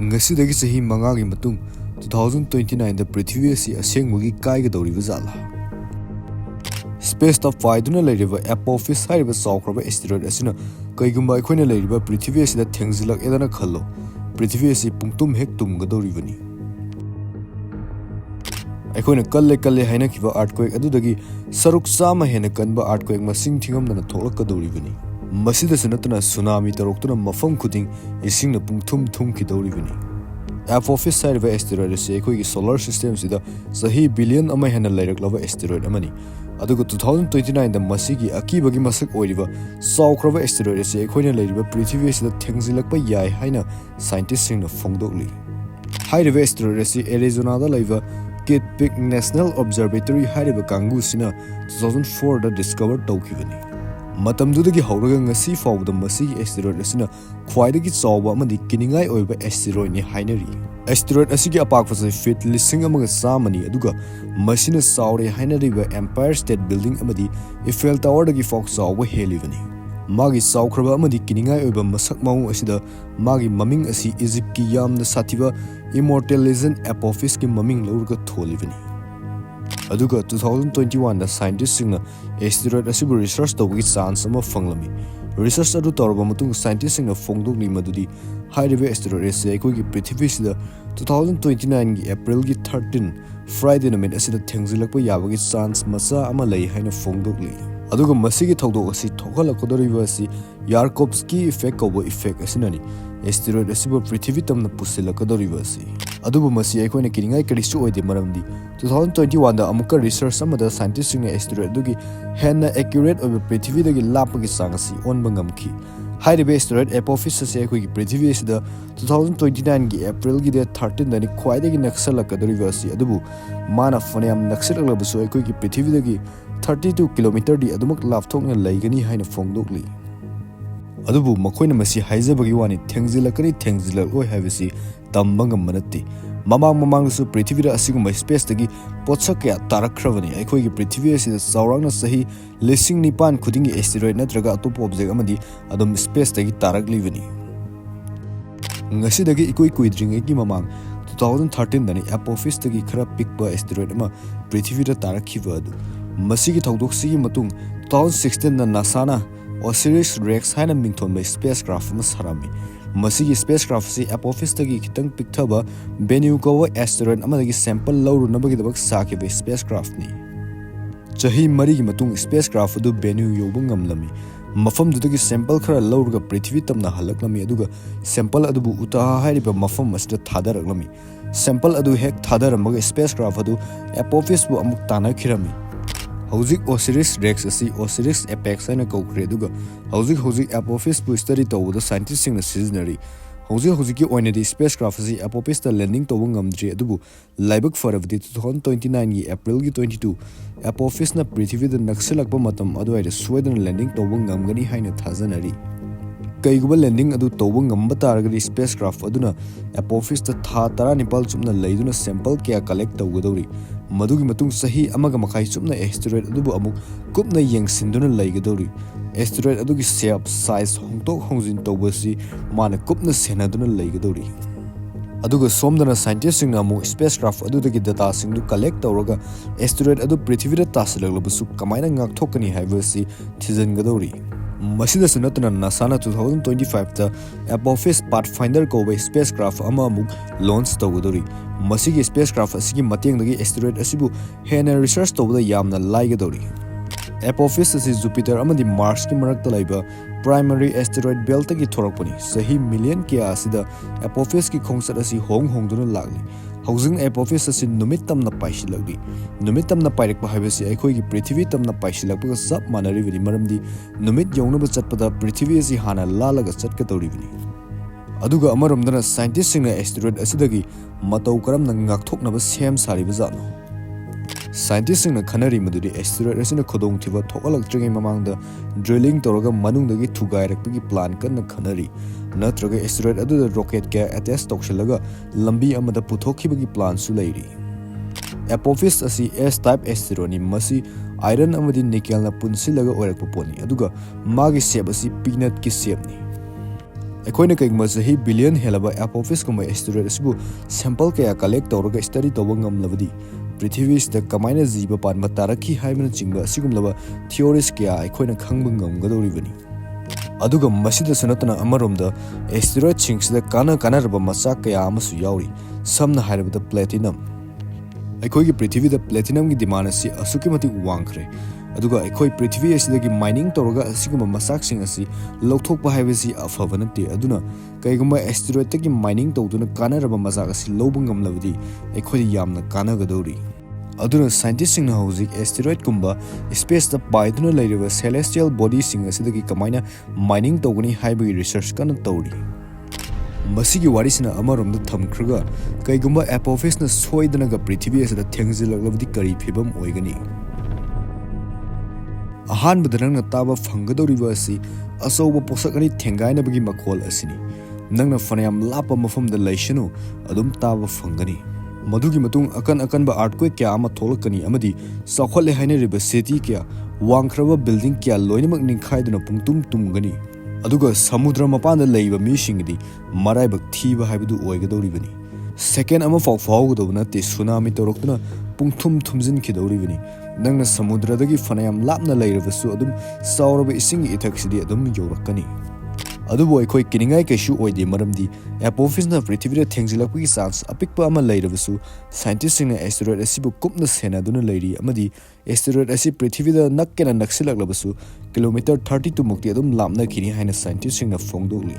Ngasidagi sahi mangagi matung 2029 da Prithibida si asengbei Kaidouriba jatla. Space ta faiduna leiriba Apophis hyba chawkraba asteroid asina kaigumba aikoina leiriba Prithibida sida thengjillak edana khallo Prithibida si pungtum hek tumgadouribani. Aikoina kalle haina kiba earthquake adudagi saruk sama hena kanba earthquake masing thingamdana tholakkadouribani. Mashida sunatana tsunami taroktuna mafam khuding isingna pungthum thumkidouribani. Apophis Earth asteroid se aikoigi solar system sida sahi billion ama hena lairaklaba asteroid amani. Aduga 2029 da masigi akibagi masak oiriba chawkraba asteroid se aikoina leiriba Prithibida sida thengjillakpa yai haina scientists singna phongdokli. Hyba asteroid se Arizona da laiba Kitt Peak National Observatory hyba kangu sina 2004 da discover tawkibani. Matamdudagi hauraga ngasi fawda masigi asteroid asina khwaidagi chawba amadi kiningai oiba asteroid ni hainari. Asteroid asigi apakfasa feet lising amaga samani aduga masina chawre hainariba Empire State Building amadi Eiffel Tower dagi fok chawba helivani. Magi chawkraba amadi kiningai oiba masak maung asida magi maming asi Egypt ki yamna sathiba immortal legend Apophis ki maming lurga tholivani. Aduga 2021 da scientists singna asteroid asibu research tawgi chance ama fanglami. Research adu torba matung scientists singna phongdokli madudi hyba asteroid se aikogi Prithibida sida 2029 gi April gi 13 Friday namit asida thengjillakpa yabagi chance macha ama lei haina phongdokli. Aduga masigi thawdok asi thokalakkodoriba asi Yarkovsky effect kobo effect asinani asteroid asibu Prithibida tamna pusilakkodoriba asi. Adubu masi aikoina kiringai karisu oide maramdi 2021 da amuka research amada scientists singna asteroid dugi henna accurate oiba Prithibida gi lapagi chang asi onba ngamki. Hyba asteroid Apophis ase aikoigi Prithibida sida 2029 gi April gi day 13 dani khwaidagi naksalakkodoriba asi adubu mana phoneyam naksalaklabasu aikoigi Prithibida gi 32 km di adumak lapthokna laigani haina phongdokli. Adubu makoina masi haijabagi wani thengjillak oi habisi tamba ngamma natti. Mamang su Prithibida asigumba space dagi potsak kya tarakhrabani aikoigi Prithibida sida chawrangna sahi lising nipan khudingi asteroid natraga atopa object amadi adum space dagi taraklibani. Ngasidagi ikoi kuidringegi mamang 2013 dani Apophis dagi khara pikba asteroid ama Prithibida tarakhiba adu. Masigi thawdoksigi matung 2016 da NASA Osiris-Rex haina mingthonba spacecraft ama sarami. Masigi spacecraft si Apophis dagi khitang pikthaba Bennu kowa asteroid amadagi sample laurunabagidabak sakiba spacecraft ni. Chahi marigi matung spacecraft adu Bennu yoba ngamlami. Mafamdudagi sample khara laurga Prithibida tamna halaklami aduga sample adubu utaha hairiba mafam asida thadaraklami. Sample adu hek thadarambaga spacecraft adu Apophis bu amuk tanakhirami. Hauzik Osiris-Rex asi Osiris Apex haina kaukre aduga hauzik Apophis bu study tawda scientists singna sizinari. Hauzik oinadi spacecraft asi Apophis ta landing tawba ngamdri adubu laibak farabdi 2029 gi April gi 22 Apophis na Prithibida naksilakpa matam aduaida soidana landing tawba ngamgani haina thajanari. Kaiguba landing adu tawba ngamba taragadi spacecraft aduna Apophis ta tha 19 chumna leiduna sample kya collect tawgadori. Madugi matung sahi amaga makai chumna asteroid adubu amuk kupna yengsinduna leigadori. Asteroid adugi shape size hongtok hongjin tawbasi mana kupna senaduna leigadori. Aduga somdana scientists singna amu spacecraft adudagi data singdu collect tawraga asteroid adu Prithibida tasilaglabasu kamaina ngakthokani haibasi thijangadori. Masida sunatana NASA na 2025 ta Apophis Pathfinder kowe spacecraft ama amuk launch tawgadori. Masigi spacecraft asigi matengdagi asteroid asibu hena research tawda yamna laigadori. Apophis asi Jupiter amadi Mars ki marakta laiba primary asteroid belt gi thorakpani sahi million kya asida Apophis ki khongsat asi hongduna lagli. Housing Apophis asi numit tamna paisilagdi. Numit tamna pairakpa haibasi aikoigi Prithibida tamna paisilakpa sab manaribani maramdi numit yongnaba chatpada Prithibida asi hana lalaga chatkadoribani. Aduga amaromdana scientists singna asteroid asidagi matau karamna ngakthoknaba sem sariba jatno. Scientists singna khanari madudi asteroid asina khodongthiba thokalaktrenge mamangda drilling toraga manungdagi thugairakpagi plan kanna khanari. Natraga asteroid aduda rocket kya attach tawshalaga lambi amada puthokhibagi plan su leiri. Apophis asi S-type asteroid ni masi iron amadi nickel na punsilaga oirakpa poni aduga magi shape asi peanut ki shape ni. ꯑꯩꯈꯣꯏꯅ ꯀꯩꯒꯨꯝꯕ ꯆꯍꯤ billion ꯍꯦꯜꯂꯕ ꯑꯦꯄꯣꯐꯤꯁꯀꯨꯝꯕ steroid ꯑꯁꯤꯕꯨ sample ꯀꯌꯥ collect ꯇꯧꯔꯒ study ꯇꯧꯕ ꯉꯝꯂꯕꯗꯤ ꯄ꯭ꯔꯤꯊꯤꯕꯤꯁꯤꯗ ꯀꯃꯥꯏꯅ ꯖꯤꯕ ꯄꯥꯟꯕ ꯇꯥꯔꯛꯈꯤ ꯍꯥꯏꯕꯅꯆꯤꯡꯕ ꯑꯁꯤꯒꯨꯝꯂꯕ ꯊꯤꯑꯣꯔꯤꯁ ꯀꯌꯥ ꯑꯩꯈꯣꯏꯅ ꯈꯪꯕ ꯉꯝꯒꯗꯧꯔꯤꯕꯅꯤ꯫ ꯑꯗꯨꯒ ꯃꯁꯤꯗꯁꯨ ꯅꯠꯇꯅ ꯑꯃꯔꯣꯝꯗ ꯑꯦꯁꯇꯦꯔꯣꯏꯗꯁꯤꯡꯁꯤꯗ ꯀꯥꯟꯅꯔꯕ ꯃꯆꯥꯛ ꯀꯌꯥ ꯑꯃꯁꯨ ꯌꯥꯎꯔꯤ꯫ ꯁꯝꯅ ꯍꯥꯏꯔꯕꯗ ꯄ꯭ꯂꯦꯇꯤꯅꯝ꯫ ꯑꯩꯈꯣꯏꯒꯤ ꯄ꯭ꯔꯤꯊꯤꯕꯤꯗ ꯄ꯭ꯂꯦꯇꯤꯅꯝꯒꯤ ꯗꯤꯃꯥꯟ ꯑꯁꯤ ꯑꯁꯨꯛꯀꯤ ꯃꯇꯤꯛ ꯋꯥꯡꯈ꯭ꯔꯦ꯫ ꯑꯗꯨꯒ ꯑꯩꯈꯣꯏ ꯄ꯭ꯔꯤꯊꯤꯕꯤ ꯑꯁꯤꯗꯒꯤ ꯃꯥꯏꯅꯤꯡ ꯇꯧꯔꯒ ꯑꯁꯤꯒꯨꯝꯕ ꯃꯆꯥꯛꯁꯤꯡ ꯑꯁꯤ ꯂꯧꯊꯣꯛꯄ ꯍꯥꯏꯕꯁꯤ ꯑꯐꯕ ꯅꯠꯇꯦ꯫ ꯑꯗꯨꯅ ꯀꯩꯒꯨꯝꯕ ꯑꯦꯁꯇꯦꯔꯣꯏꯗꯇꯒꯤ ꯃꯥꯏꯅꯤꯡ ꯇꯧꯗꯨꯅ ꯀꯥꯟꯅꯔꯕ ꯃꯆꯥꯛ ꯑꯁꯤ ꯂꯧꯕ ꯉꯝꯂꯕꯗꯤ ꯑꯩꯈꯣꯏꯗ ꯌꯥꯝꯅ ꯀꯥꯟꯅꯒꯗꯧꯔꯤ꯫ ꯑꯗꯨꯅ ꯁꯥꯏꯟꯇꯤꯁꯁꯤꯡꯅ ꯍꯧꯖꯤꯛ ꯑꯦꯁꯇꯦꯔꯣꯏꯗꯀꯨꯝꯕ ꯁ꯭ꯄꯦꯁꯇ ꯄꯥꯏꯗꯨꯅ ꯂꯩꯔꯤꯕ ꯁꯦꯂꯦꯁꯇꯤꯌꯦꯜ ꯕꯣꯗꯤꯁꯤꯡ ꯑꯁꯤꯗꯒꯤ ꯀꯃꯥꯏꯅ ꯃꯥꯏꯅꯤꯡ ꯇꯧꯒꯅꯤ ꯍꯥꯏꯕꯒꯤ ꯔꯤꯁꯔꯆ ꯀꯟꯅ ꯇꯧꯔꯤ꯫ ꯃꯁꯤꯒꯤ ꯋꯥꯔꯤꯁꯤꯅ ꯑꯃꯔꯣꯝꯗ ꯊꯝꯈ꯭ꯔꯒ ꯀꯩꯒꯨꯝꯕ ꯑꯦꯄꯣꯐꯤꯁꯅ ꯁꯣꯏꯗꯅꯒ ꯄ꯭ꯔꯤꯊꯤꯕꯤ ꯑꯁꯤꯗ ꯊꯦꯡꯖꯤꯜꯂꯛꯂꯕꯗꯤ ꯀꯔꯤ ꯐꯤꯕꯝ ꯑꯣꯏꯒꯅꯤ? ꯑꯍꯥꯟꯕꯗ ꯅꯪꯅ ꯇꯥꯕ ꯐꯪꯒꯗꯧꯔꯤꯕ ꯑꯁꯤ ꯑꯆꯧꯕ ꯄꯣꯠꯁꯛ ꯑꯅꯤ ꯊꯦꯡꯒꯥꯏꯅꯕꯒꯤ ꯃꯈꯣꯜ ꯑꯁꯤꯅꯤ꯫ ꯅꯪꯅ ꯐꯅꯌꯥꯝ ꯂꯥꯞꯄ ꯃꯐꯝꯗ ꯂꯩꯁꯅꯨ ꯑꯗꯨꯝ ꯇꯥꯕ ꯐꯪꯒꯅꯤ꯫ ꯃꯗꯨꯒꯤ ꯃꯇꯨꯡ ꯑꯀꯟꯕ ꯑꯥꯔꯊꯀ꯭ꯋꯦꯛ ꯀꯌꯥ ꯑꯃ ꯊꯣꯛꯂꯛꯀꯅꯤ ꯑꯃꯗꯤ ꯆꯥꯎꯈꯠꯂꯦ ꯍꯥꯏꯅꯔꯤꯕ ꯁꯤꯇꯤ ꯀꯌꯥ, ꯋꯥꯡꯈ꯭ꯔꯕ ꯕꯤꯜꯗꯤꯡ ꯀꯌꯥ ꯂꯣꯏꯅꯃꯛ ꯅꯤꯡꯈꯥꯏꯗꯨꯅ ꯄꯨꯡꯇꯨꯝ ꯇꯨꯝꯒꯅꯤ꯫ ꯑꯗꯨꯒ ꯁꯃꯨꯗ꯭ꯔ ꯃꯄꯥꯟꯗ ꯂꯩꯕ ꯃꯤꯁꯤꯡꯒꯤꯗꯤ ꯃꯔꯥꯏꯕꯛ ꯊꯤꯕ ꯍꯥꯏꯕꯗꯨ ꯑꯣꯏꯒꯗꯧꯔꯤꯕꯅꯤ꯫ ꯁꯦꯀꯦꯟ ꯑꯃꯐꯥꯎ ꯐꯥꯎꯒꯗꯧꯕ ꯅꯠꯇꯦ ꯁꯨꯅꯥꯃꯤ ꯇꯧꯔꯛꯇꯨꯅ ꯄꯨꯡꯊꯨꯝ ꯊꯨꯝꯖꯤꯟꯈꯤꯗꯧꯔꯤꯕꯅꯤ꯫ ꯅꯪꯅ ꯁꯃꯨꯗ꯭ꯔꯗꯒꯤ ꯐꯅꯌꯥꯝ ꯂꯥꯞꯅ ꯂꯩꯔꯕꯁꯨ ꯑꯗꯨꯝ ꯆꯥꯎꯔꯕ ꯏꯁꯤꯡꯒꯤ ꯏꯊꯛꯁꯤꯗꯤ ꯑꯗꯨꯝ ꯌꯧꯔꯛꯀꯅꯤ꯫ ꯑꯗꯨꯕꯨ ꯑꯩꯈꯣꯏ ꯀꯤꯅꯤꯡꯉꯥꯏ ꯀꯩꯁꯨ ꯑꯣꯏꯗꯦ ꯃꯔꯝꯗꯤ ꯑꯦꯄꯣꯐꯤꯁꯅ ꯄ꯭ꯔꯤꯊꯤꯕꯤꯗ ꯊꯦꯡꯖꯤꯜꯂꯛꯄꯒꯤ ꯆꯥꯟꯁ ꯑꯄꯤꯛꯄ ꯑꯃ ꯂꯩꯔꯕꯁꯨ ꯁꯥꯏꯟꯇꯤꯁꯁꯤꯡꯅ ꯑꯦꯁꯇꯦꯔꯣꯏꯗ ꯑꯁꯤꯕꯨ ꯀꯨꯞꯅ ꯁꯦꯟꯅꯗꯨꯅ ꯂꯩꯔꯤ ꯑꯃꯗꯤ ꯑꯦꯁꯇꯦꯔꯣꯏꯗ ꯑꯁꯤ ꯄ꯭ꯔꯤꯊꯤꯕꯤꯗ ꯅꯛꯁꯤꯜꯂꯛꯂꯕꯁꯨ ꯀꯤꯂꯣꯃꯤꯇꯔ 32 ꯃꯨꯛꯇꯤ ꯑꯗꯨꯝ ꯂꯥꯞꯅꯈꯤꯅꯤ ꯍꯥꯏꯅ ꯁꯥꯏꯟꯇꯤꯁꯁꯤꯡꯅ ꯐꯣꯡꯗꯣꯛꯂꯤ꯫